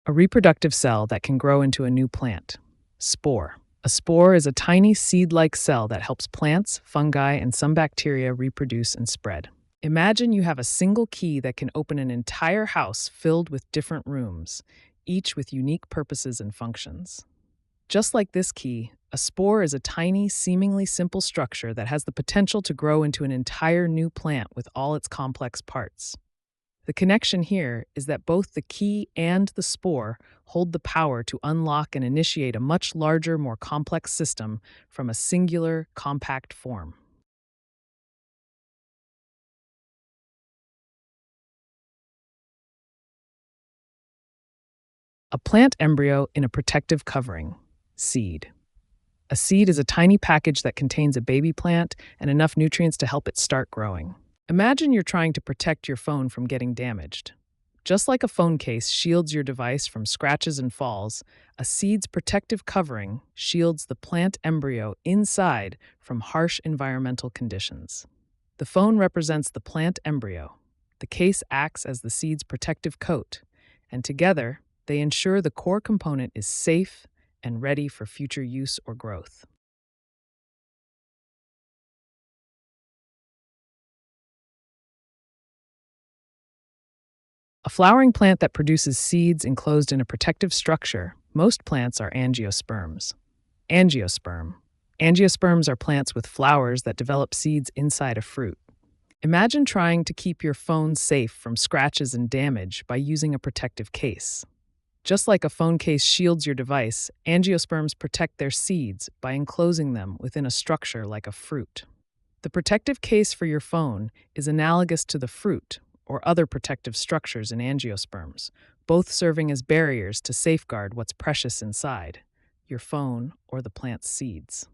A reproductive cell that can grow into a new plant. Spore. A spore is a tiny seed-like cell that helps plants, fungi, and some bacteria reproduce and spread. Imagine you have a single key that can open an entire house filled with different rooms, each with unique purposes and functions. Just like this key, a spore is a tiny, seemingly simple structure that has the potential to grow into an entire new plant with all its complex parts. The connection here is that both the key and the spore hold the power to unlock and initiate a much larger, more complex system from a singular, compact form. A plant embryo in a protective covering. Seed. A seed is a tiny package that contains a baby plant and enough nutrients to help it start growing. Imagine you're trying to protect your phone from getting damaged. Just like a phone case shields your device from scratches and falls, a seed's protective covering shields the plant embryo inside from harsh environmental conditions. The phone represents the plant embryo. The case acts as the seed's protective coat, and together, they ensure the core component is safe and ready for future use or growth. A flowering plant that produces seeds enclosed in a protective structure. Most plants are angiosperms. Angiosperm. Angiosperms are plants with flowers that develop seeds inside a fruit. Imagine trying to keep your phone safe from scratches and damage by using a protective case. Just like a phone case shields your device, angiosperms protect their seeds by enclosing them within a structure like a fruit. The protective case for your phone is analogous to the fruit or other protective structures in angiosperms, both serving as barriers to safeguard what's precious inside, your phone or the plant's seeds.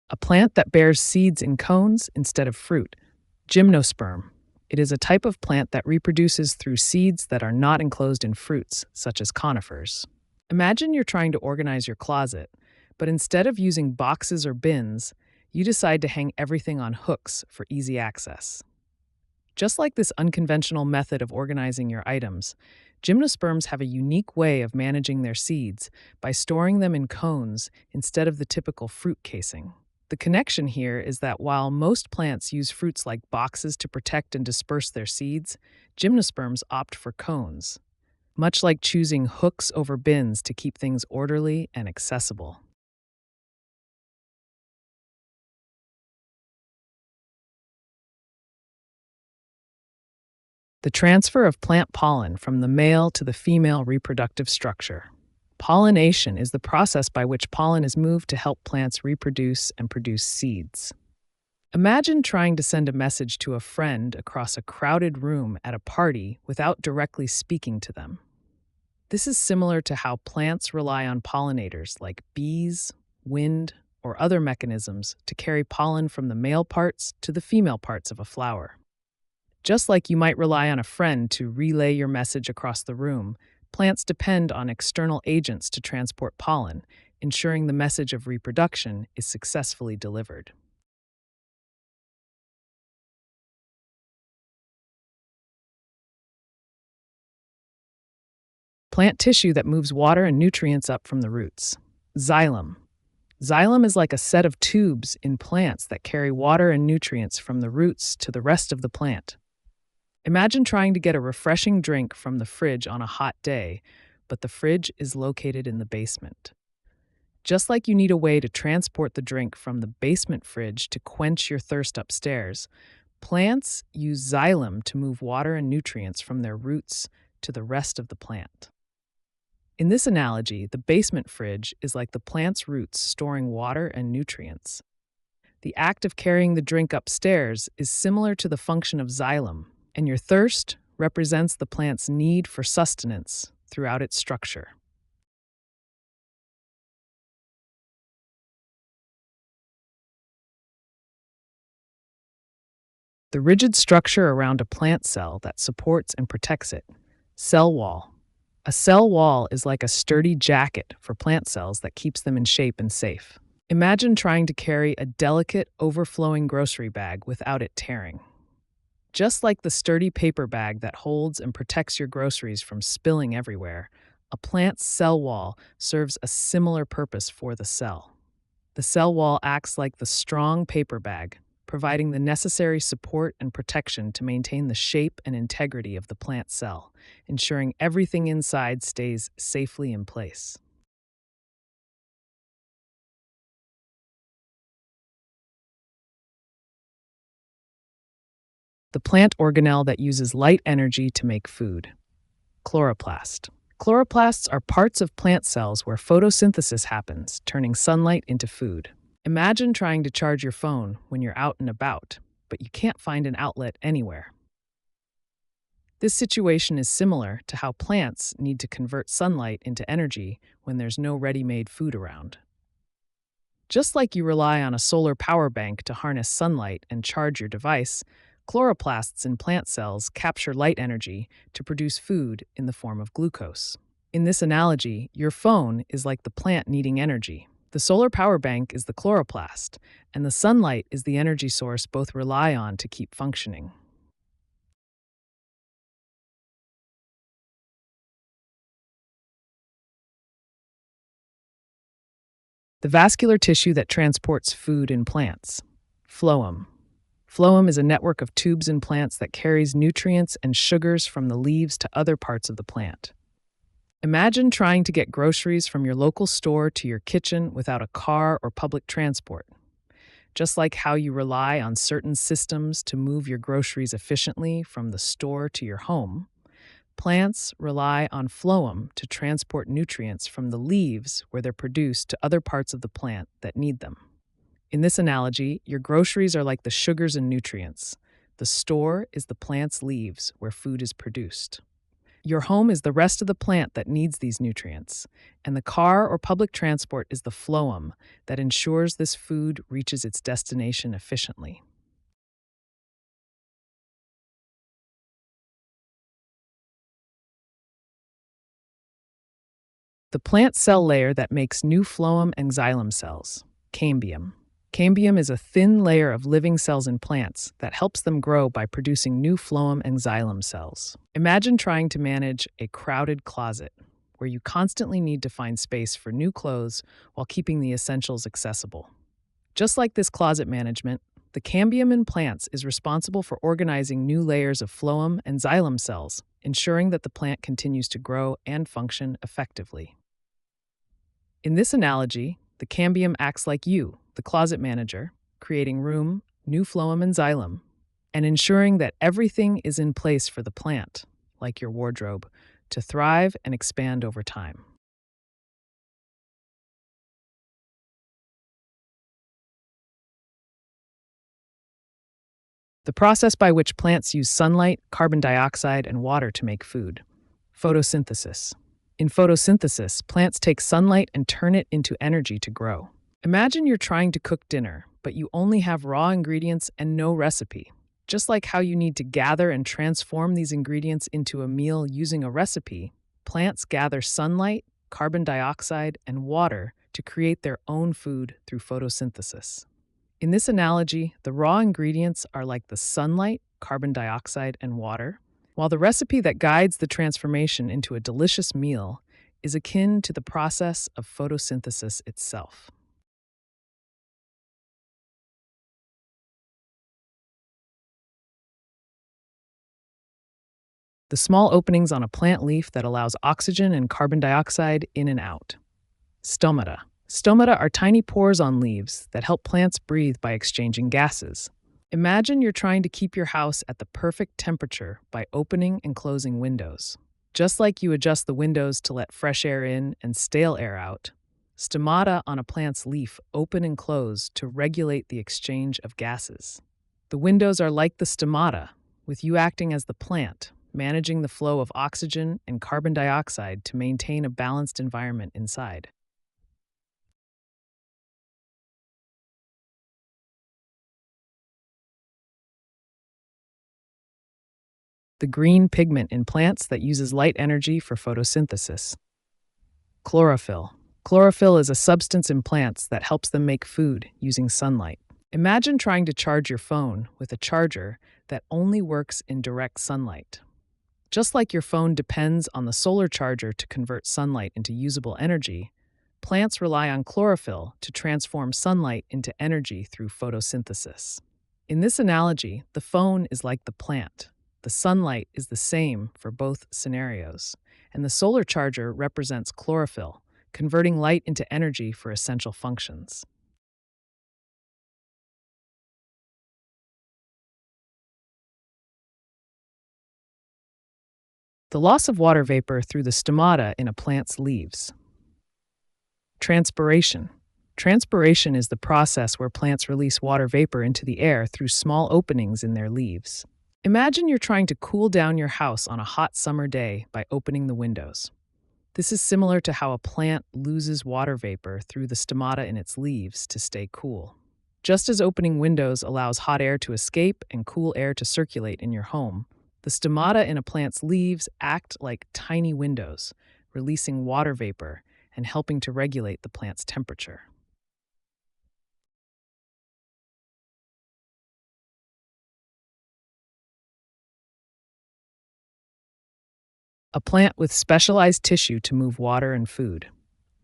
A plant that bears seeds in cones instead of fruit. Gymnosperm. It is a type of plant that reproduces through seeds that are not enclosed in fruits, such as conifers. Imagine you're trying to organize your closet, but instead of using boxes or bins, you decide to hang everything on hooks for easy access. Just like this unconventional method of organizing your items, gymnosperms have a unique way of managing their seeds by storing them in cones instead of the typical fruit casing. The connection here is that while most plants use fruits like boxes to protect and disperse their seeds, gymnosperms opt for cones, much like choosing hooks over bins to keep things orderly and accessible. The transfer of plant pollen from the male to the female reproductive structure. Pollination is the process by which pollen is moved to help plants reproduce and produce seeds. Imagine trying to send a message to a friend across a crowded room at a party without directly speaking to them. This is similar to how plants rely on pollinators like bees, wind, or other mechanisms to carry pollen from the male parts to the female parts of a flower. Just like you might rely on a friend to relay your message across the room, plants depend on external agents to transport pollen, ensuring the message of reproduction is successfully delivered. Plant tissue that moves water and nutrients up from the roots. Xylem. Xylem is like a set of tubes in plants that carry water and nutrients from the roots to the rest of the plant. Imagine trying to get a refreshing drink from the fridge on a hot day, but the fridge is located in the basement. Just like you need a way to transport the drink from the basement fridge to quench your thirst upstairs, plants use xylem to move water and nutrients from their roots to the rest of the plant. In this analogy, the basement fridge is like the plant's roots storing water and nutrients. The act of carrying the drink upstairs is similar to the function of xylem, and your thirst represents the plant's need for sustenance throughout its structure. The rigid structure around a plant cell that supports and protects it. Cell wall. A cell wall is like a sturdy jacket for plant cells that keeps them in shape and safe. Imagine trying to carry a delicate, overflowing grocery bag without it tearing. Just like the sturdy paper bag that holds and protects your groceries from spilling everywhere, a plant's cell wall serves a similar purpose for the cell. The cell wall acts like the strong paper bag, providing the necessary support and protection to maintain the shape and integrity of the plant cell, ensuring everything inside stays safely in place. The plant organelle that uses light energy to make food. Chloroplast. Chloroplasts are parts of plant cells where photosynthesis happens, turning sunlight into food. Imagine trying to charge your phone when you're out and about, but you can't find an outlet anywhere. This situation is similar to how plants need to convert sunlight into energy when there's no ready-made food around. Just like you rely on a solar power bank to harness sunlight and charge your device, chloroplasts in plant cells capture light energy to produce food in the form of glucose. In this analogy, your phone is like the plant needing energy. The solar power bank is the chloroplast, and the sunlight is the energy source both rely on to keep functioning. The vascular tissue that transports food in plants. Phloem. Phloem is a network of tubes in plants that carries nutrients and sugars from the leaves to other parts of the plant. Imagine trying to get groceries from your local store to your kitchen without a car or public transport. Just like how you rely on certain systems to move your groceries efficiently from the store to your home, plants rely on phloem to transport nutrients from the leaves where they're produced to other parts of the plant that need them. In this analogy, your groceries are like the sugars and nutrients. The store is the plant's leaves where food is produced. Your home is the rest of the plant that needs these nutrients, and the car or public transport is the phloem that ensures this food reaches its destination efficiently. The plant cell layer that makes new phloem and xylem cells. Cambium. Cambium is a thin layer of living cells in plants that helps them grow by producing new phloem and xylem cells. Imagine trying to manage a crowded closet where you constantly need to find space for new clothes while keeping the essentials accessible. Just like this closet management, the cambium in plants is responsible for organizing new layers of phloem and xylem cells, ensuring that the plant continues to grow and function effectively. In this analogy, the cambium acts like you, the closet manager, creating room, new phloem and xylem, and ensuring that everything is in place for the plant, like your wardrobe, to thrive and expand over time. The process by which plants use sunlight, carbon dioxide, and water to make food. Photosynthesis. In photosynthesis, plants take sunlight and turn it into energy to grow. Imagine you're trying to cook dinner, but you only have raw ingredients and no recipe. Just like how you need to gather and transform these ingredients into a meal using a recipe, plants gather sunlight, carbon dioxide, and water to create their own food through photosynthesis. In this analogy, the raw ingredients are like the sunlight, carbon dioxide, and water, while the recipe that guides the transformation into a delicious meal is akin to the process of photosynthesis itself. The small openings on a plant leaf that allows oxygen and carbon dioxide in and out. Stomata. Stomata are tiny pores on leaves that help plants breathe by exchanging gases. Imagine you're trying to keep your house at the perfect temperature by opening and closing windows. Just like you adjust the windows to let fresh air in and stale air out, stomata on a plant's leaf open and close to regulate the exchange of gases. The windows are like the stomata, with you acting as the plant, managing the flow of oxygen and carbon dioxide to maintain a balanced environment inside. The green pigment in plants that uses light energy for photosynthesis. Chlorophyll. Chlorophyll is a substance in plants that helps them make food using sunlight. Imagine trying to charge your phone with a charger that only works in direct sunlight. Just like your phone depends on the solar charger to convert sunlight into usable energy, plants rely on chlorophyll to transform sunlight into energy through photosynthesis. In this analogy, the phone is like the plant. The sunlight is the same for both scenarios, and the solar charger represents chlorophyll, converting light into energy for essential functions. The loss of water vapor through the stomata in a plant's leaves. Transpiration. Transpiration is the process where plants release water vapor into the air through small openings in their leaves. Imagine you're trying to cool down your house on a hot summer day by opening the windows. This is similar to how a plant loses water vapor through the stomata in its leaves to stay cool. Just as opening windows allows hot air to escape and cool air to circulate in your home, the stomata in a plant's leaves act like tiny windows, releasing water vapor and helping to regulate the plant's temperature. A plant with specialized tissue to move water and food.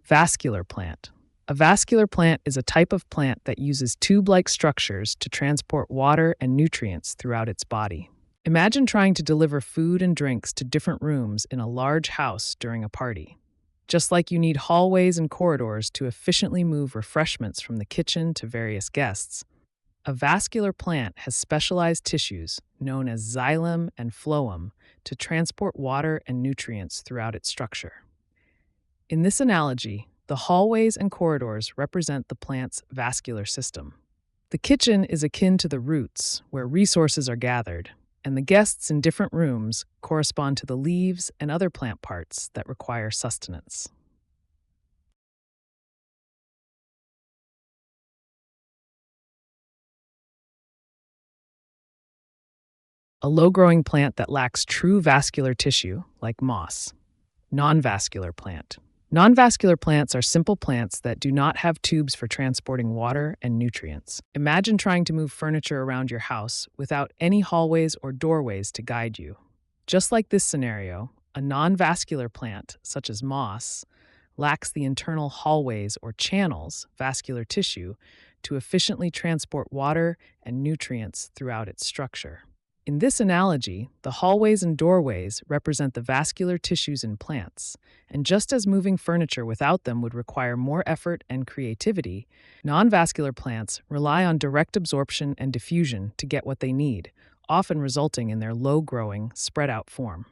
Vascular plant. A vascular plant is a type of plant that uses tube-like structures to transport water and nutrients throughout its body. Imagine trying to deliver food and drinks to different rooms in a large house during a party. Just like you need hallways and corridors to efficiently move refreshments from the kitchen to various guests, a vascular plant has specialized tissues, known as xylem and phloem, to transport water and nutrients throughout its structure. In this analogy, the hallways and corridors represent the plant's vascular system. The kitchen is akin to the roots, where resources are gathered, and the guests in different rooms correspond to the leaves and other plant parts that require sustenance. A low-growing plant that lacks true vascular tissue, like moss. Non-vascular plant. Non-vascular plants are simple plants that do not have tubes for transporting water and nutrients. Imagine trying to move furniture around your house without any hallways or doorways to guide you. Just like this scenario, a non-vascular plant, such as moss, lacks the internal hallways or channels, vascular tissue, to efficiently transport water and nutrients throughout its structure. In this analogy, the hallways and doorways represent the vascular tissues in plants, and just as moving furniture without them would require more effort and creativity, non-vascular plants rely on direct absorption and diffusion to get what they need, often resulting in their low-growing, spread-out form.